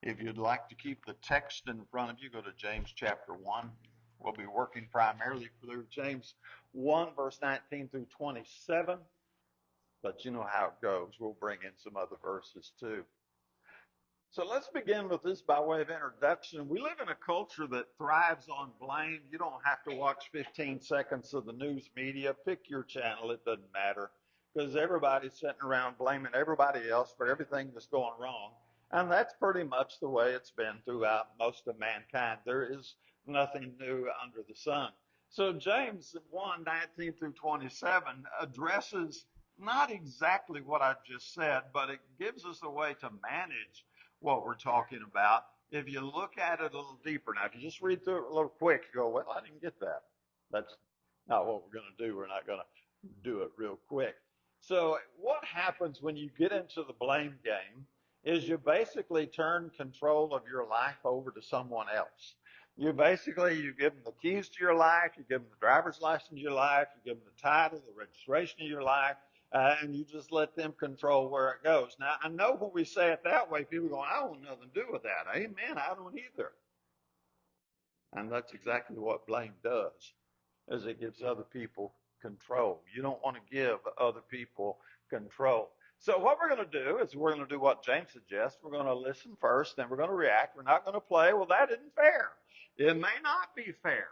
If you'd like to keep the text in front of you, go to James chapter 1. We'll be working primarily through James 1, verse 19 through 27. But you know how it goes. We'll bring in some other verses too. So let's begin with this by way of introduction. We live in a culture that thrives on blame. You don't have to watch 15 seconds of the news media. Pick your channel. It doesn't matter because everybody's sitting around blaming everybody else for everything that's going wrong. And that's pretty much the way it's been throughout most of mankind. There is nothing new under the sun. So James 1, 19 through 27 addresses not exactly what I just said, but it gives us a way to manage what we're talking about. If you look at it a little deeper, now if you just read through it a little quick, you go, well, I didn't get that. That's not what we're going to do. We're not going to do it real quick. So what happens when you get into the blame game is you basically turn control of your life over to someone else. You give them the keys to your life, you give them the driver's license of your life, you give them the title, the registration of your life, and you just let them control where it goes. Now, I know when we say it that way, people are going, I want nothing to do with that. Amen, I don't either. And that's exactly what blame does, is it gives other people control. You don't want to give other people control. So what we're going to do is we're going to do what James suggests. We're going to listen first, then we're going to react. We're not going to play, well, that isn't fair. It may not be fair.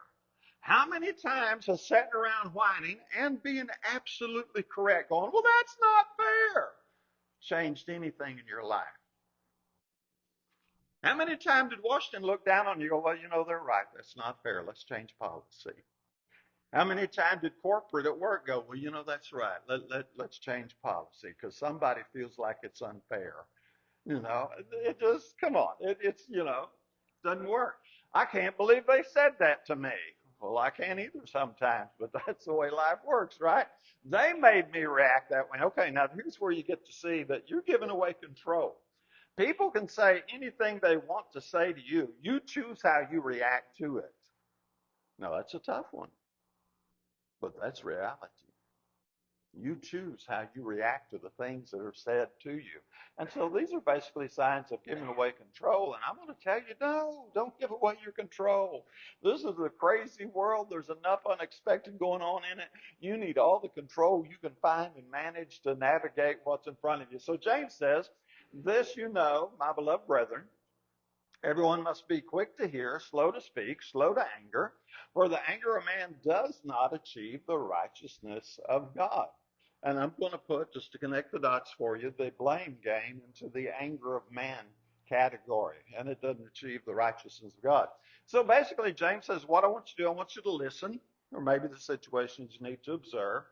How many times has sitting around whining and being absolutely correct, going, well, that's not fair, changed anything in your life? How many times did Washington look down on you and go, well, you know, they're right. That's not fair. Let's change policy. How many times did corporate at work go, well, you know, that's right. Let's change policy because somebody feels like it's unfair. You know, it just, come on. It's, you know, doesn't work. I can't believe they said that to me. Well, I can't either sometimes, but that's the way life works, right? They made me react that way. Okay, now here's where you get to see that you're giving away control. People can say anything they want to say to you. You choose how you react to it. Now, that's a tough one, but that's reality. You choose how you react to the things that are said to you. And so these are basically signs of giving away control. And I'm going to tell you, no, don't give away your control. This is a crazy world. There's enough unexpected going on in it. You need all the control you can find and manage to navigate what's in front of you. So James says, this you know, my beloved brethren, everyone must be quick to hear, slow to speak, slow to anger, for the anger of man does not achieve the righteousness of God. And I'm going to put, just to connect the dots for you, the blame game into the anger of man category, and it doesn't achieve the righteousness of God. So basically, James says, what I want you to do, I want you to listen, or maybe the situations you need to observe.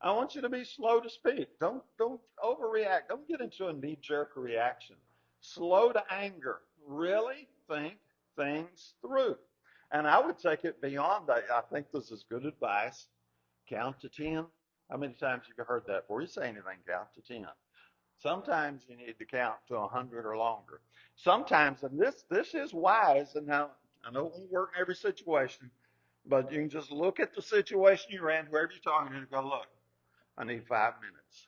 I want you to be slow to speak. Don't overreact. Don't get into a knee-jerk reaction. Slow to anger. Really think things through. And I would take it beyond that. I think this is good advice. Count to 10. How many times have you heard that before you say anything? Count to 10. Sometimes you need to count to 100 or longer. Sometimes, and this is wise, and now I know it won't work in every situation, but you can just look at the situation you're in, whoever you're talking to, and go, look, I need 5 minutes.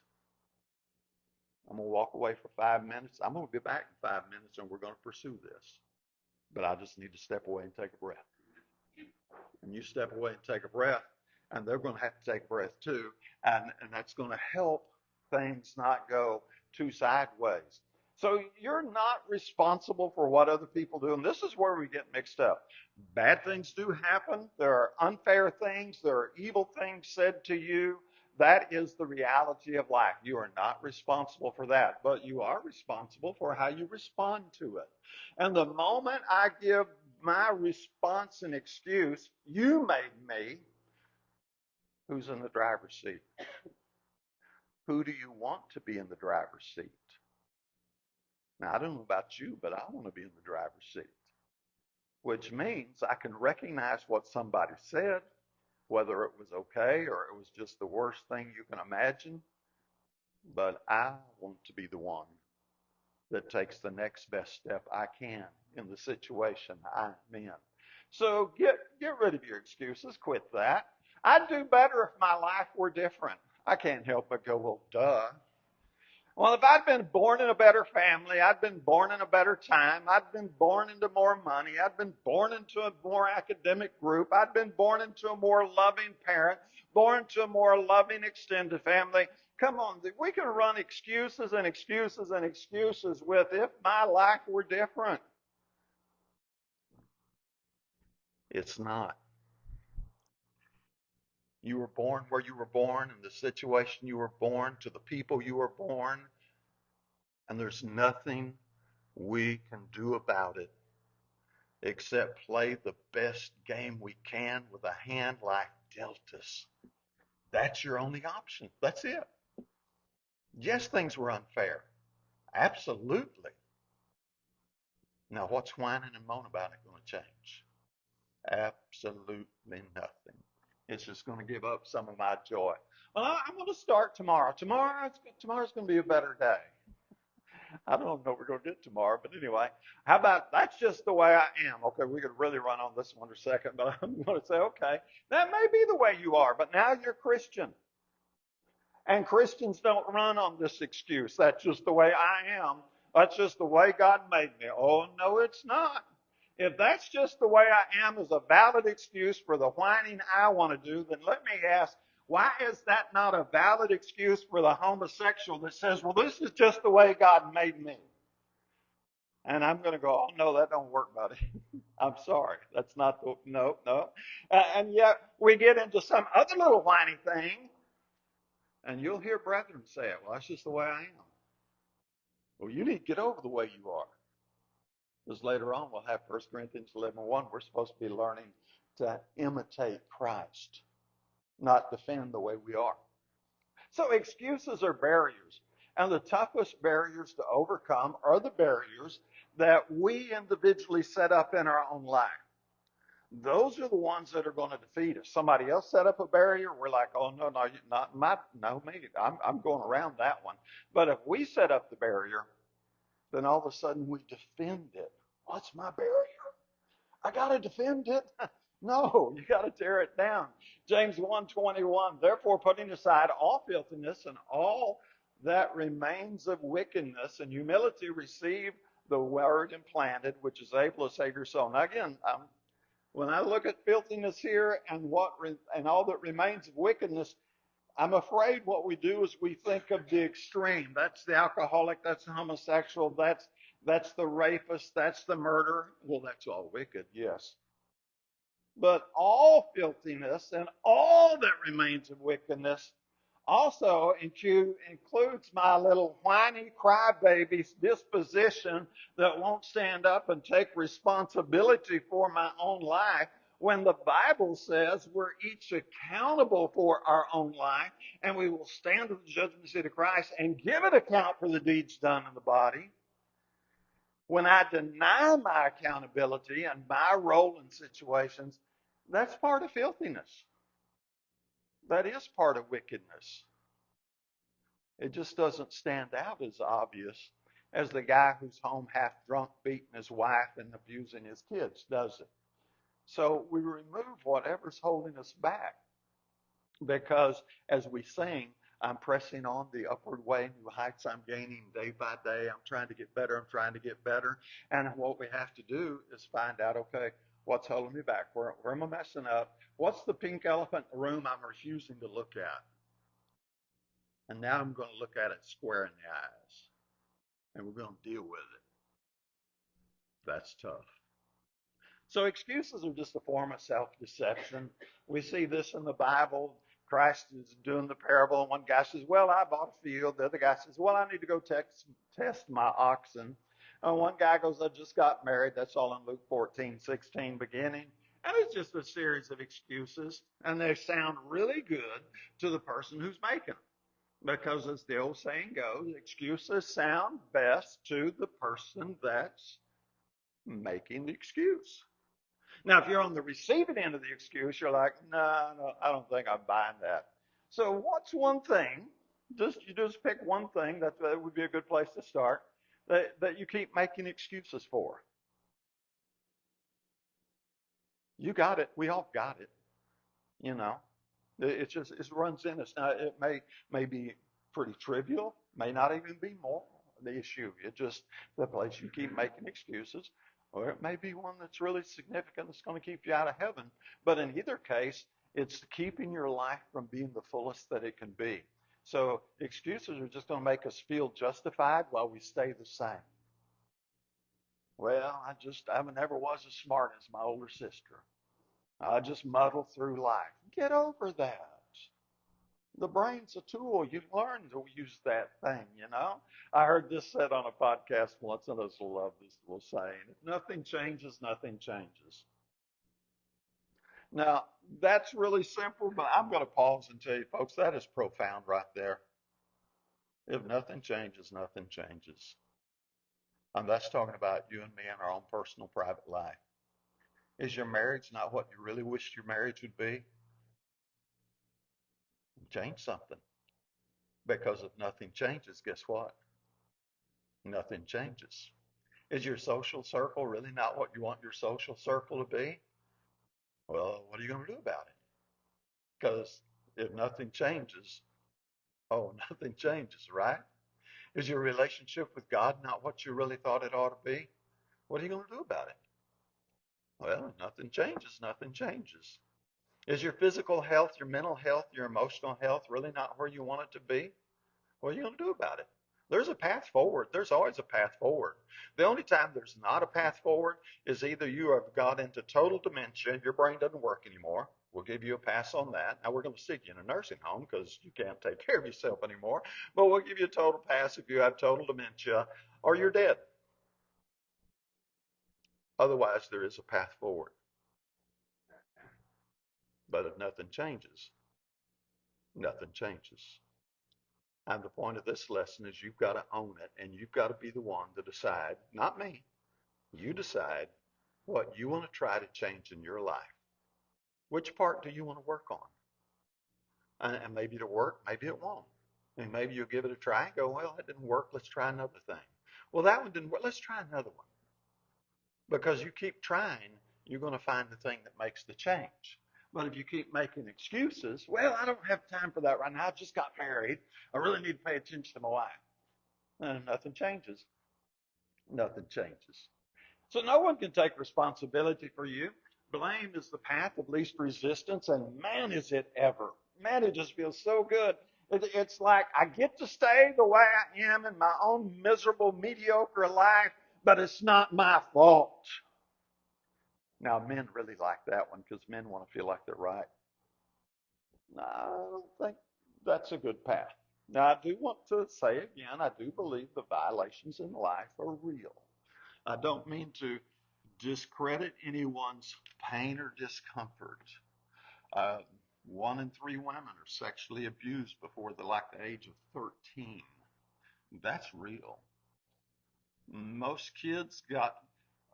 I'm going to walk away for 5 minutes. I'm going to be back in 5 minutes, and we're going to pursue this. But I just need to step away and take a breath. And you step away and take a breath, and they're going to have to take a breath too. And that's going to help things not go too sideways. So you're not responsible for what other people do. And this is where we get mixed up. Bad things do happen. There are unfair things. There are evil things said to you. That is the reality of life. You are not responsible for that, but you are responsible for how you respond to it. And the moment I give my response and excuse, you made me, who's in the driver's seat? Who do you want to be in the driver's seat? Now, I don't know about you, but I want to be in the driver's seat, which means I can recognize what somebody said, whether it was okay or it was just the worst thing you can imagine, but I want to be the one that takes the next best step I can in the situation I'm in. So get rid of your excuses. Quit that. I'd do better if my life were different. I can't help but go, well, duh. Well, if I'd been born in a better family, I'd been born in a better time, I'd been born into more money, I'd been born into a more academic group, I'd been born into a more loving parent, born into a more loving extended family. Come on, we can run excuses and excuses and excuses with if my life were different. It's not. You were born where you were born, in the situation you were born, to the people you were born, and there's nothing we can do about it except play the best game we can with a hand life dealt us. That's your only option. That's it. Yes, things were unfair. Absolutely. Now, what's whining and moan about it going to change? Absolutely nothing. It's just going to give up some of my joy. Well, I'm going to start tomorrow. Tomorrow's going to be a better day. I don't know what we're going to get tomorrow, but anyway, how about that's just the way I am? Okay, we could really run on this one in a second, but I'm going to say, okay, that may be the way you are, but now you're Christian. And Christians don't run on this excuse. That's just the way I am. That's just the way God made me. Oh, no, it's not. If that's just the way I am is a valid excuse for the whining I want to do, then let me ask, why is that not a valid excuse for the homosexual that says, well, this is just the way God made me? And I'm going to go, oh, no, that don't work, buddy. I'm sorry. That's not the, no, no. And yet we get into some other little whiny thing, and you'll hear brethren say it, well, that's just the way I am. Well, you need to get over the way you are. Because later on we'll have 1 Corinthians 11:1. We're supposed to be learning to imitate Christ, not defend the way we are. So excuses are barriers. And the toughest barriers to overcome are the barriers that we individually set up in our own life. Those are the ones that are going to defeat us. Somebody else set up a barrier, we're like, oh, no, no, not my, no, me. I'm going around that one. But if we set up the barrier, then all of a sudden we defend it. What's my barrier? I got to defend it. No, you got to tear it down. James 1:21, therefore putting aside all filthiness and all that remains of wickedness and humility, receive the word implanted, which is able to save your soul. Now again, when I look at filthiness here and and all that remains of wickedness, I'm afraid what we do is we think of the extreme. That's the alcoholic, that's the homosexual, that's the rapist, that's the murderer. Well, that's all wicked, yes. But all filthiness and all that remains of wickedness also includes my little whiny crybaby's disposition that won't stand up and take responsibility for my own life, when the Bible says we're each accountable for our own life, and we will stand at the judgment seat of Christ and give an account for the deeds done in the body. When I deny my accountability and my role in situations, that's part of filthiness. That is part of wickedness. It just doesn't stand out as obvious as the guy who's home half drunk, beating his wife and abusing his kids, does it? So we remove whatever's holding us back, because as we sing, I'm pressing on the upward way, new heights I'm gaining day by day. I'm trying to get better. I'm trying to get better. And what we have to do is find out, okay, what's holding me back? Where am I messing up? What's the pink elephant in the room I'm refusing to look at? And now I'm going to look at it square in the eyes. And we're going to deal with it. That's tough. So excuses are just a form of self-deception. We see this in the Bible. Christ is doing the parable, and one guy says, well, I bought a field. The other guy says, well, I need to go test my oxen. And one guy goes, I just got married. That's all in Luke 14:16 beginning. And it's just a series of excuses, and they sound really good to the person who's making them. Because as the old saying goes, excuses sound best to the person that's making the excuse. Now, if you're on the receiving end of the excuse, you're like, no, I don't think I'm buying that. So what's one thing, you just pick one thing, that would be a good place to start, that you keep making excuses for? You got it. We all got it. You know, it runs in us. Now, it may be pretty trivial, may not even be moral, the issue. It just the place you keep making excuses, or it may be one that's really significant that's going to keep you out of heaven. But in either case, it's keeping your life from being the fullest that it can be. So excuses are just going to make us feel justified while we stay the same. Well, I never was as smart as my older sister. I just muddle through life. Get over that. The brain's a tool. You learn to use that thing, you know. I heard this said on a podcast once, and I just love this little saying. If nothing changes, nothing changes. Now, that's really simple, but I'm going to pause and tell you, folks, that is profound right there. If nothing changes, nothing changes. And that's talking about you and me in our own personal private life. Is your marriage not what you really wished your marriage would be? Change something. Because if nothing changes, guess what? Nothing changes. Is your social circle really not what you want your social circle to be? Well, what are you going to do about it? Because if nothing changes, oh, nothing changes, right? Is your relationship with God not what you really thought it ought to be? What are you going to do about it? Well, if nothing changes, nothing changes. Is your physical health, your mental health, your emotional health really not where you want it to be? What are you going to do about it? There's a path forward. There's always a path forward. The only time there's not a path forward is either you have got into total dementia, your brain doesn't work anymore. We'll give you a pass on that. Now, we're going to stick you in a nursing home because you can't take care of yourself anymore. But we'll give you a total pass if you have total dementia or you're dead. Otherwise, there is a path forward. But if nothing changes, nothing changes. And the point of this lesson is you've got to own it and you've got to be the one to decide, not me. You decide what you want to try to change in your life. Which part do you want to work on? And maybe it'll work, maybe it won't. And maybe you'll give it a try and go, well, that didn't work. Let's try another thing. Well, that one didn't work. Let's try another one. Because you keep trying, you're going to find the thing that makes the change. But if you keep making excuses, well, I don't have time for that right now. I just got married. I really need to pay attention to my wife. And nothing changes. Nothing changes. So no one can take responsibility for you. Blame is the path of least resistance, and man, is it ever. Man, it just feels so good. It's like I get to stay the way I am in my own miserable, mediocre life, but it's not my fault. Now, men really like that one because men want to feel like they're right. No, I don't think that's a good path. Now, I do want to say again, I do believe the violations in life are real. I don't mean to discredit anyone's pain or discomfort. Uh, 1 in 3 women are sexually abused before the age of 13. That's real. Most kids got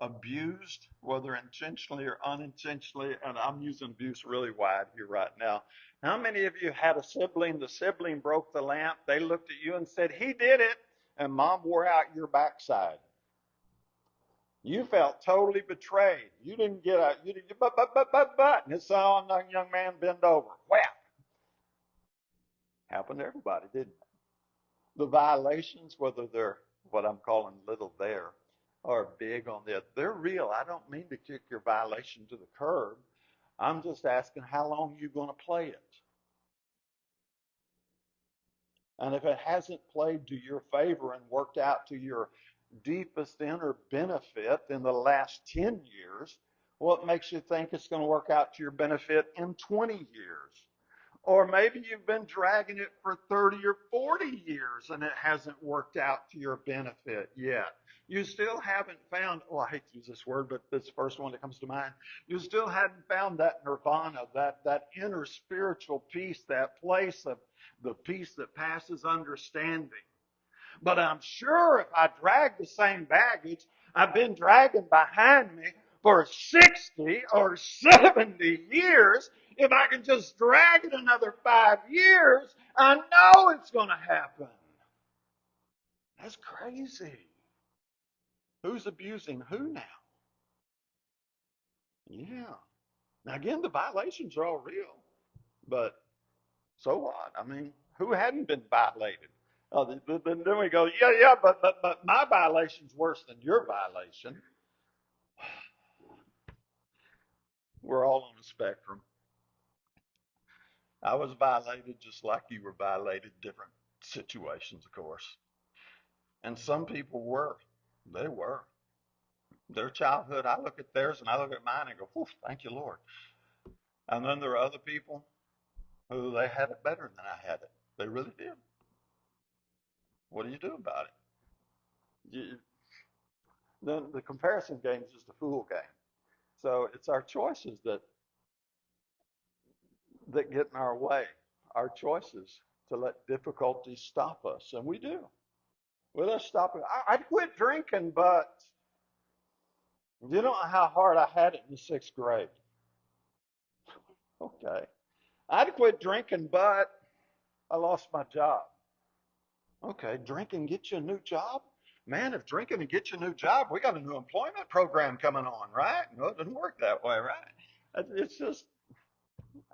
abused, whether intentionally or unintentionally, and I'm using abuse really wide here right now. How many of you had a sibling, the sibling broke the lamp, they looked at you and said, he did it, and mom wore out your backside? You felt totally betrayed. You didn't get a, you didn't, but, and it saw a young man bend over. Whap! Happened to everybody, didn't it? The violations, whether they're what I'm calling little there or big on the other, they're real. I don't mean to kick your violation to the curb. I'm just asking how long you're going to play it. And if it hasn't played to your favor and worked out to your deepest inner benefit in the last 10 years, what makes you think it's going to work out to your benefit in 20 years? Or maybe you've been dragging it for 30 or 40 years and it hasn't worked out to your benefit yet. You still haven't found, oh, I hate to use this word, but it's the first one that comes to mind. You still haven't found that nirvana, that inner spiritual peace, that place of the peace that passes understanding. But I'm sure if I drag the same baggage I've been dragging behind me for 60 or 70 years, if I can just drag it another 5 years, I know it's going to happen. That's crazy. Who's abusing who now? Yeah. Now, again, the violations are all real. But so what? I mean, Who hadn't been violated? Then we go, yeah, but my violation's worse than your violation. We're all on a spectrum. I was violated just like you were violated, different situations, of course. And some people were. They were. Their childhood, I look at theirs and I look at mine and go, whew, thank you, Lord. And then there are other people who they had it better than I had it. They really did. What do you do about it? You, then the comparison game is just a fool game. So it's our choices that get in our way, our choices to let difficulties stop us. And we do. Well, let's stop it. I'd quit drinking, but you don't know how hard I had it in the sixth grade. Okay. I'd quit drinking, but I lost my job. Okay, drinking get you a new job? Man, if drinking to get you a new job, we got a new employment program coming on, right? No, it doesn't work that way, right? It's just,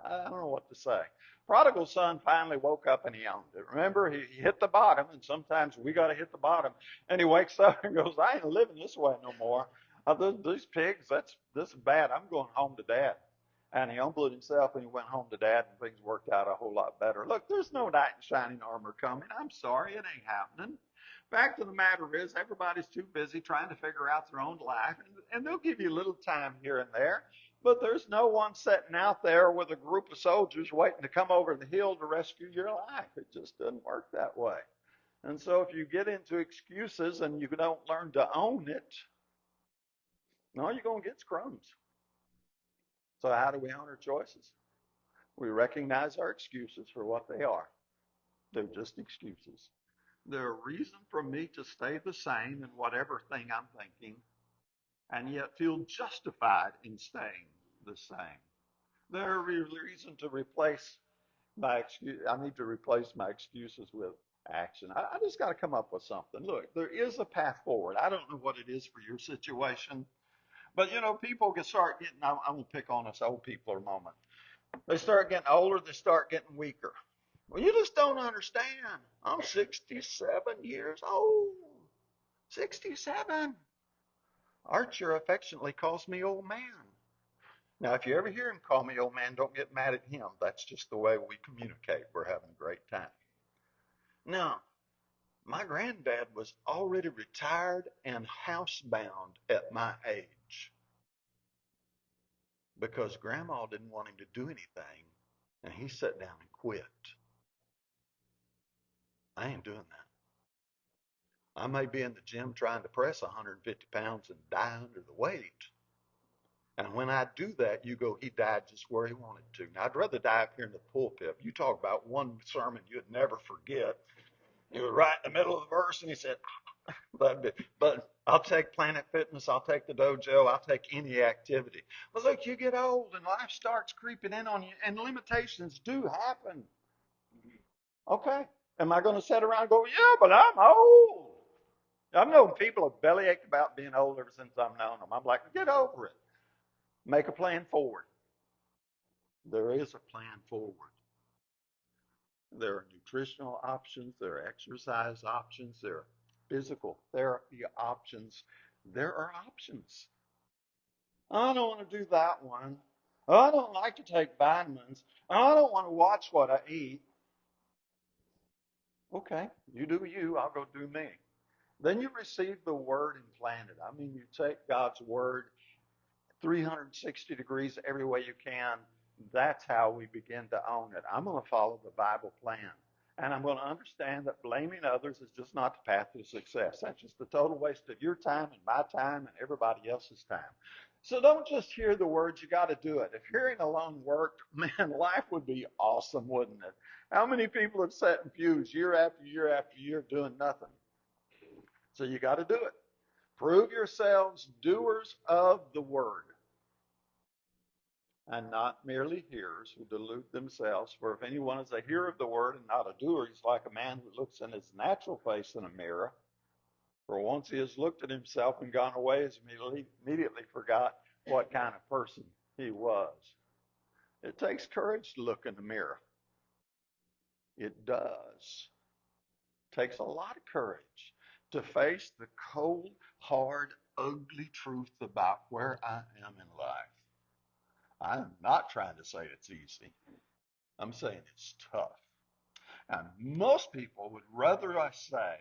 I don't know what to say. Prodigal son finally woke up and he owned it. Remember, he hit the bottom, and sometimes we got to hit the bottom. And he wakes up and goes, I ain't living this way no more. These pigs, this is bad. I'm going home to dad. And he humbled himself and he went home to dad, and things worked out a whole lot better. Look, there's no knight in shining armor coming. I'm sorry, it ain't happening. Fact of the matter is, everybody's too busy trying to figure out their own life, and they'll give you a little time here and there. But there's no one sitting out there with a group of soldiers waiting to come over the hill to rescue your life. It just doesn't work that way. And so if you get into excuses and you don't learn to own it, no, you're going to get crumbs. So how do we own our choices? We recognize our excuses for what they are. They're just excuses. They're a reason for me to stay the same in whatever thing I'm thinking, and yet feel justified in staying the same. They're a reason to replace my excuse. I need to replace my excuses with action. I just got to come up with something. Look, there is a path forward. I don't know what it is for your situation, but people can start getting. I'm going to pick on us old people a moment. They start getting older. They start getting weaker. Well, you just don't understand. I'm 67 years old. 67. Archer affectionately calls me old man. Now, if you ever hear him call me old man, don't get mad at him. That's just the way we communicate. We're having a great time. Now, my granddad was already retired and housebound at my age because grandma didn't want him to do anything, and he sat down and quit. I ain't doing that. I may be in the gym trying to press 150 pounds and die under the weight. And when I do that, you go, he died just where he wanted to. Now, I'd rather die up here in the pulpit. You talk about one sermon you'd never forget. He was right in the middle of the verse, and he said, but I'll take Planet Fitness, I'll take the dojo, I'll take any activity. But look, you get old, and life starts creeping in on you, and limitations do happen. Okay. Am I going to sit around and go, yeah, but I'm old? I've known people have bellyached about being old ever since I've known them. I'm like, get over it. Make a plan forward. There is a plan forward. There are nutritional options, there are exercise options, there are physical therapy options. There are options. I don't want to do that one. I don't like to take vitamins. I don't want to watch what I eat. Okay, you do you, I'll go do me. Then you receive the word and plant it. I mean, you take God's word 360 degrees every way you can. That's how we begin to own it. I'm going to follow the Bible plan. And I'm going to understand that blaming others is just not the path to success. That's just a total waste of your time and my time and everybody else's time. So don't just hear the words, you got to do it. If hearing alone worked, man, life would be awesome, wouldn't it? How many people have sat in pews year after year after year doing nothing? So you got to do it. Prove yourselves doers of the word, and not merely hearers who delude themselves. For if anyone is a hearer of the word and not a doer, he's like a man who looks in his natural face in a mirror. For once he has looked at himself and gone away, he immediately forgot what kind of person he was. It takes courage to look in the mirror. It does. Takes a lot of courage to face the cold, hard, ugly truth about where I am in life. I'm not trying to say it's easy. I'm saying it's tough. And most people would rather I say,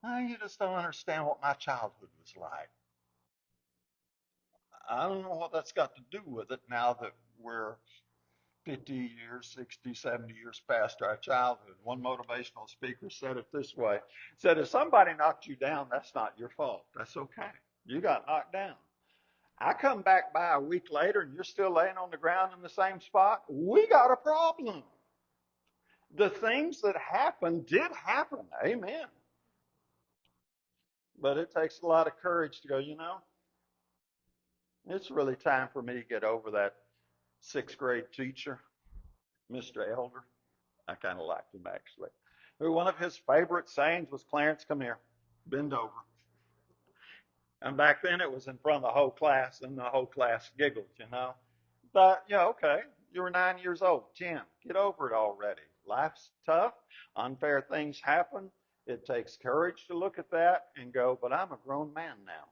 oh, you just don't understand what my childhood was like. I don't know what that's got to do with it now that we're 50 years, 60, 70 years past our childhood. One motivational speaker said it this way. Said, if somebody knocked you down, that's not your fault. That's okay. You got knocked down. I come back by a week later and you're still laying on the ground in the same spot. We got a problem. The things that happened did happen. Amen. But it takes a lot of courage to go, it's really time for me to get over that sixth grade teacher, Mr. Elder. I kind of liked him actually. One of his favorite sayings was, Clarence, come here, bend over. And back then it was in front of the whole class, and the whole class giggled. But, yeah, okay, you were 9 years old, 10. Get over it already. Life's tough. Unfair things happen. It takes courage to look at that and go, but I'm a grown man now.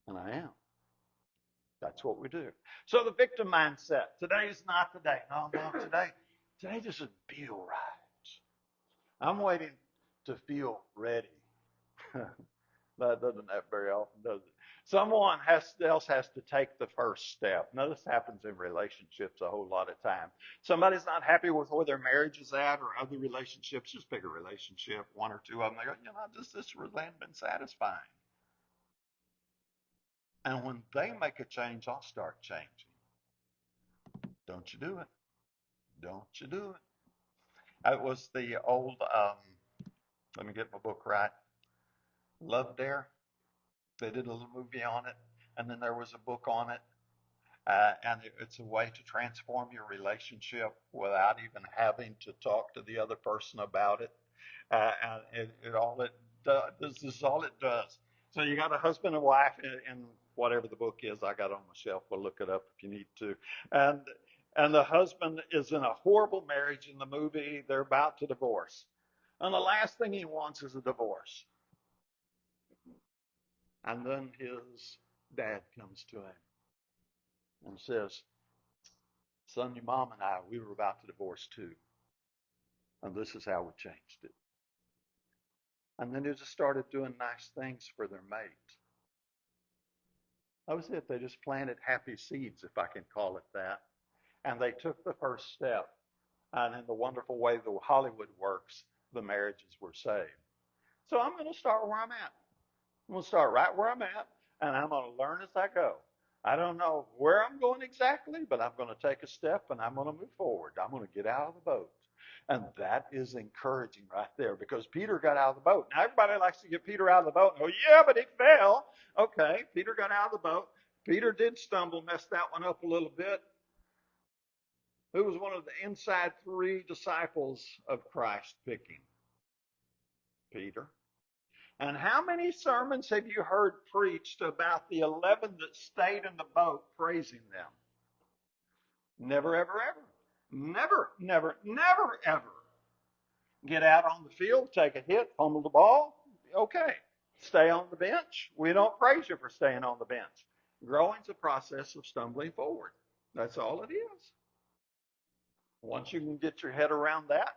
And I am. That's what we do. So the victim mindset. Today is not the day. No, today doesn't feel right. I'm waiting to feel ready. That doesn't happen very often, does it? Someone else has to take the first step. Now, this happens in relationships a whole lot of time. Somebody's not happy with where their marriage is at or other relationships. Just pick a relationship, one or two of them. They go, this really hasn't been satisfying. And when they make a change, I'll start changing. Don't you do it. Don't you do it. It was the old, let me get my book right, Love Dare. They did a little movie on it, and then there was a book on it. And it's a way to transform your relationship without even having to talk to the other person about it. And this is all it does. So you got a husband and wife, and whatever the book is, I got it on my shelf. We'll look it up if you need to. And and the husband is in a horrible marriage in the movie. They're about to divorce. And the last thing he wants is a divorce. And then his dad comes to him and says, son, your mom and I, we were about to divorce too. And this is how we changed it. And then they just started doing nice things for their mate. That was it. They just planted happy seeds, if I can call it that. And they took the first step. And in the wonderful way that Hollywood works, the marriages were saved. So I'm going to start where I'm at. I'm going to start right where I'm at, and I'm going to learn as I go. I don't know where I'm going exactly, but I'm going to take a step and I'm going to move forward. I'm going to get out of the boat. And that is encouraging right there, because Peter got out of the boat. Now, everybody likes to get Peter out of the boat and go, yeah, but he fell. Okay, Peter got out of the boat. Peter did stumble, messed that one up a little bit. Who was one of the inside three disciples of Christ picking? Peter. And how many sermons have you heard preached about the 11 that stayed in the boat praising them? Never, ever, ever. Never, never, never, ever. Get out on the field, take a hit, fumble the ball. Okay. Stay on the bench. We don't praise you for staying on the bench. Growing's a process of stumbling forward. That's all it is. Once you can get your head around that,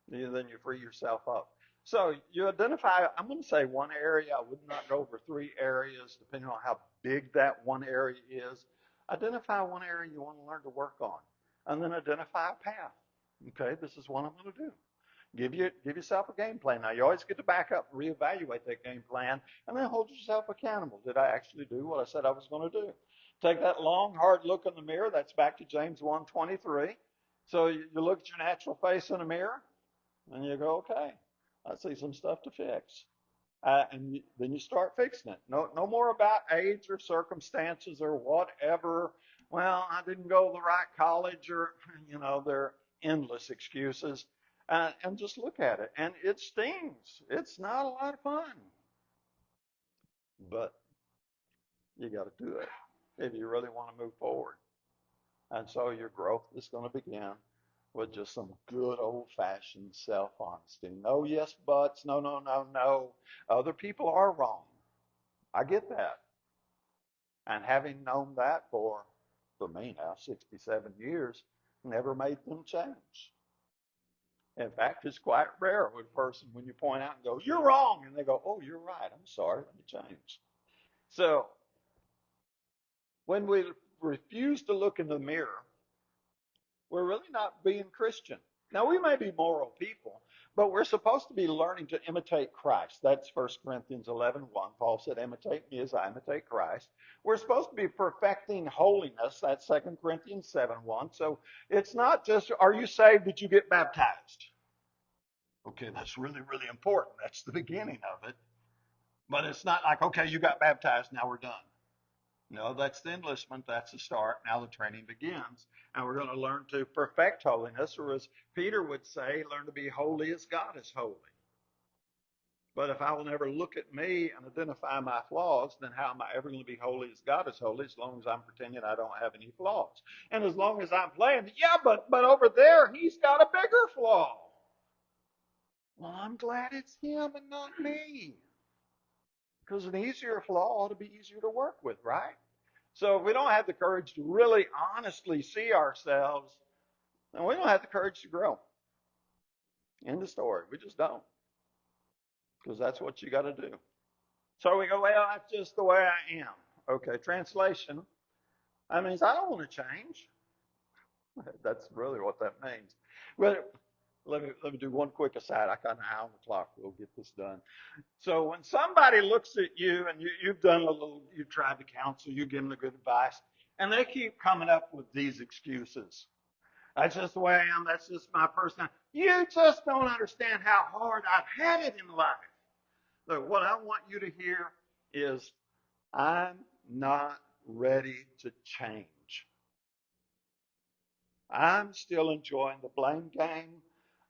then you free yourself up. So you identify, I'm going to say one area. I would not go over 3 areas, depending on how big that one area is. Identify one area you want to learn to work on, and then identify a path. Okay, this is what I'm going to do. Give yourself a game plan. Now, you always get to back up and reevaluate that game plan, and then hold yourself accountable. Did I actually do what I said I was going to do? Take that long, hard look in the mirror. That's back to James 1:23. So you look at your natural face in the mirror, and you go, okay, I see some stuff to fix. Then you start fixing it. No more about age or circumstances or whatever. Well, I didn't go to the right college, or, there are endless excuses. And just look at it. And it stings. It's not a lot of fun. But you got to do it if you really want to move forward. And so your growth is going to begin with just some good old-fashioned self-honesty. No yes buts, no, no, no, no. Other people are wrong. I get that. And having known that for me now, 67 years, never made them change. In fact, it's quite rare with a person when you point out and go, you're wrong. And they go, oh, you're right. I'm sorry. Let me change. So when we refuse to look in the mirror, we're really not being Christian. Now, we may be moral people, but we're supposed to be learning to imitate Christ. That's 1 Corinthians 11:1. Paul said, imitate me as I imitate Christ. We're supposed to be perfecting holiness. That's 2 Corinthians 7:1. So it's not just, are you saved? Did you get baptized? Okay, that's really, really important. That's the beginning of it. But it's not like, okay, you got baptized, now we're done. No, that's the enlistment. That's the start. Now the training begins. And we're going to learn to perfect holiness, or as Peter would say, learn to be holy as God is holy. But if I will never look at me and identify my flaws, then how am I ever going to be holy as God is holy, as long as I'm pretending I don't have any flaws? And as long as I'm playing, yeah, but over there, he's got a bigger flaw. Well, I'm glad it's him and not me. Because an easier flaw ought to be easier to work with, right? So if we don't have the courage to really honestly see ourselves, then we don't have the courage to grow. End of story. We just don't. Because that's what you got to do. So we go, well, that's just the way I am. Okay, translation. That means I don't want to change. That's really what that means. But let me do one quick aside. I got an eye on the clock. We'll get this done. So when somebody looks at you and you've done a little, you've tried to counsel, you give them the good advice, and they keep coming up with these excuses. That's just the way I am. That's just my personality. You just don't understand how hard I've had it in life. Look, what I want you to hear is I'm not ready to change. I'm still enjoying the blame game.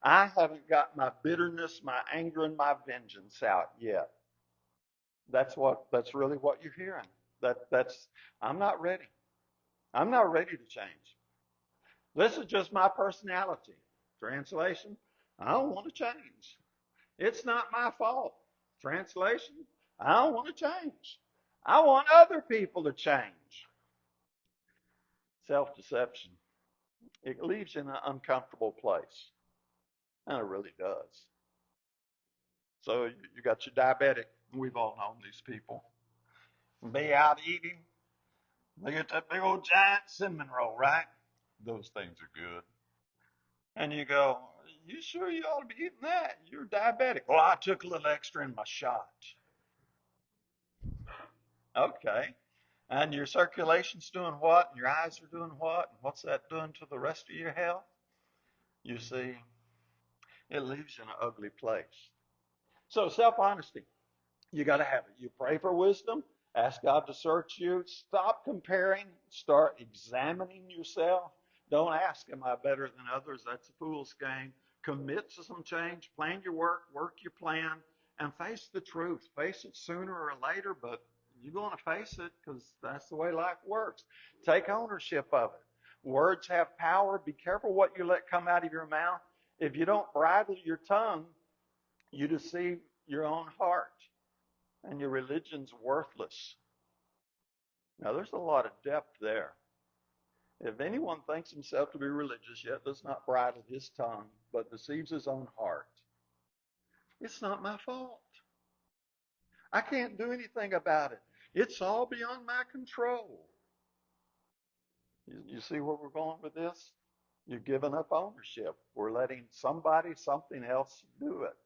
I haven't got my bitterness, my anger, and my vengeance out yet. That's really what you're hearing. That's I'm not ready. I'm not ready to change. This is just my personality. Translation, I don't want to change. It's not my fault. Translation, I don't want to change. I want other people to change. Self-deception. It leaves you in an uncomfortable place. And it really does. So you got your diabetic. We've all known these people. Be out eating. They get that big old giant cinnamon roll, right? Those things are good. And you go, you sure you ought to be eating that? You're diabetic. Well, I took a little extra in my shot. Okay. And your circulation's doing what? And your eyes are doing what? And what's that doing to the rest of your health? You see, it leaves you in an ugly place. So self-honesty, you got to have it. You pray for wisdom. Ask God to search you. Stop comparing. Start examining yourself. Don't ask, am I better than others? That's a fool's game. Commit to some change. Plan your work. Work your plan. And face the truth. Face it sooner or later, but you're going to face it because that's the way life works. Take ownership of it. Words have power. Be careful what you let come out of your mouth. If you don't bridle your tongue, you deceive your own heart. And your religion's worthless. Now, there's a lot of depth there. If anyone thinks himself to be religious, yet does not bridle his tongue, but deceives his own heart, it's not my fault. I can't do anything about it. It's all beyond my control. You see where we're going with this? You've given up ownership. We're letting somebody, something else do it.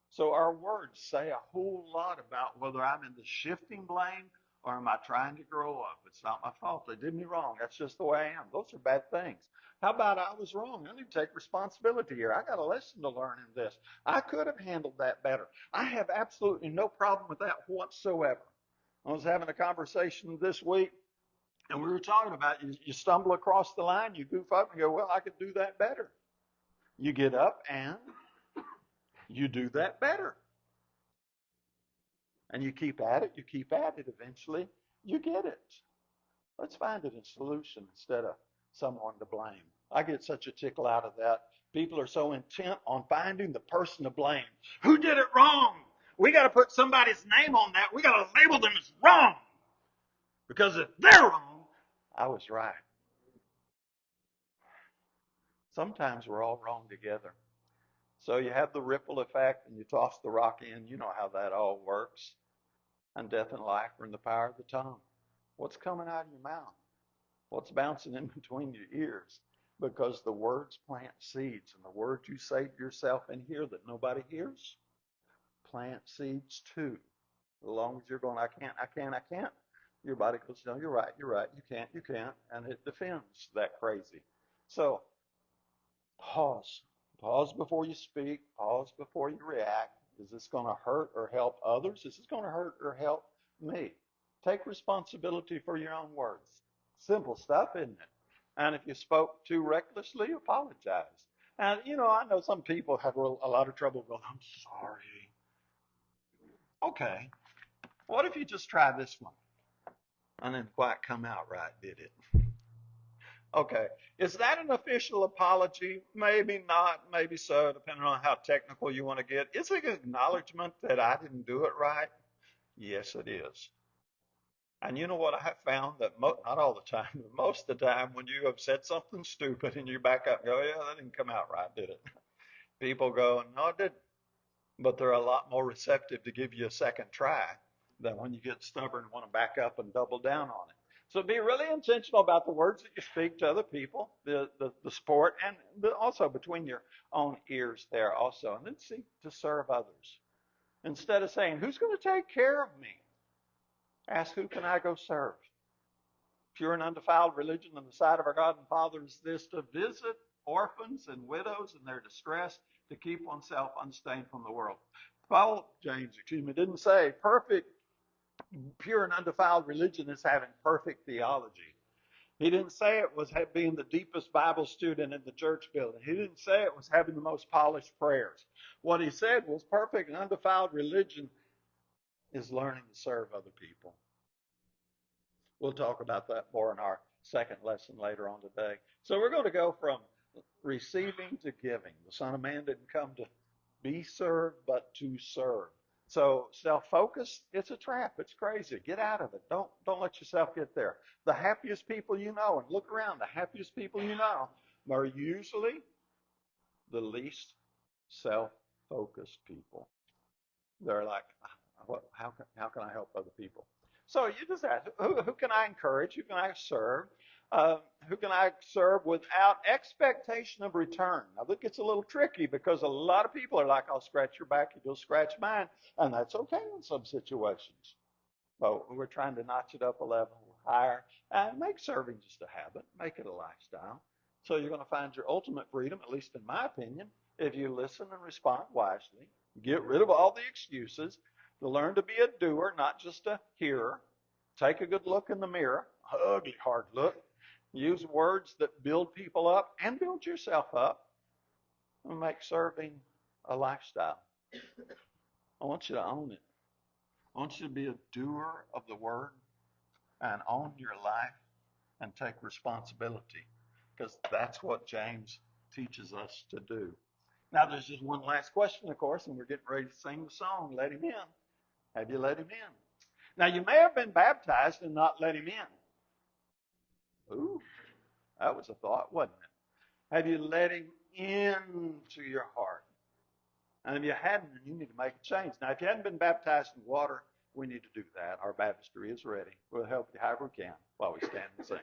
So our words say a whole lot about whether I'm in the shifting blame or am I trying to grow up. It's not my fault. They did me wrong. That's just the way I am. Those are bad things. How about I was wrong? I need to take responsibility here. I got a lesson to learn in this. I could have handled that better. I have absolutely no problem with that whatsoever. I was having a conversation this week, and we were talking about you stumble across the line, you goof up and go, well, I could do that better. You get up and you do that better. And you keep at it, eventually you get it. Let's find it a solution instead of someone to blame. I get such a tickle out of that. People are so intent on finding the person to blame. Who did it wrong? We got to put somebody's name on that. We got to label them as wrong. Because if they're wrong, I was right. Sometimes we're all wrong together. So you have the ripple effect and you toss the rock in. You know how that all works. And death and life are in the power of the tongue. What's coming out of your mouth? What's bouncing in between your ears? Because the words plant seeds, and the words you say to yourself in here that nobody hears plant seeds too. As long as you're going, I can't, your body goes, no, you're right, you can't, and it defends that crazy. So pause. Pause before you speak. Pause before you react. Is this going to hurt or help others? Is this going to hurt or help me? Take responsibility for your own words. Simple stuff, isn't it? And if you spoke too recklessly, apologize. And, I know some people have a lot of trouble going, I'm sorry. Okay. What if you just try this one? And didn't quite come out right, did it? Okay. Is that an official apology? Maybe not, maybe so, depending on how technical you want to get. Is it an acknowledgement that I didn't do it right? Yes, it is. And you know what I have found that not all the time, but most of the time when you have said something stupid and you back up and go, yeah, that didn't come out right, did it? People go, no, it didn't. But they're a lot more receptive to give you a second try than when you get stubborn and want to back up and double down on it. So be really intentional about the words that you speak to other people, the sport, and also between your own ears there also. And then seek to serve others. Instead of saying, who's going to take care of me? Ask, who can I go serve? Pure and undefiled religion in the sight of our God and Father is this: to visit orphans and widows in their distress, to keep oneself unstained from the world. James, didn't say perfect, pure and undefiled religion is having perfect theology. He didn't say it was being the deepest Bible student in the church building. He didn't say it was having the most polished prayers. What he said was perfect and undefiled religion is learning to serve other people. We'll talk about that more in our second lesson later on today. So we're going to go from receiving to giving. The Son of Man didn't come to be served, but to serve. So self-focus, it's a trap. It's crazy. Get out of it. Don't let yourself get there. The happiest people you know, and look around, the happiest people you know are usually the least self-focused people. They're like, how can I help other people? So you just ask, who can I encourage? Who can I serve? Who can I serve without expectation of return? Now, that gets a little tricky because a lot of people are like, I'll scratch your back, you'll scratch mine. And that's okay in some situations. But we're trying to notch it up a level higher and make serving just a habit, make it a lifestyle. So you're going to find your ultimate freedom, at least in my opinion, if you listen and respond wisely, get rid of all the excuses, to learn to be a doer, not just a hearer. Take a good look in the mirror, ugly, hard look. Use words that build people up and build yourself up, and make serving a lifestyle. I want you to own it. I want you to be a doer of the word and own your life and take responsibility, because that's what James teaches us to do. Now, there's just one last question, of course, and we're getting ready to sing the song, Let Him In. Have you let Him in? Now, you may have been baptized and not let Him in. Ooh, that was a thought, wasn't it? Have you let Him into your heart? And if you hadn't, then you need to make a change. Now, if you hadn't been baptized in water, we need to do that. Our baptistry is ready. We'll help you however we can while we stand and sing.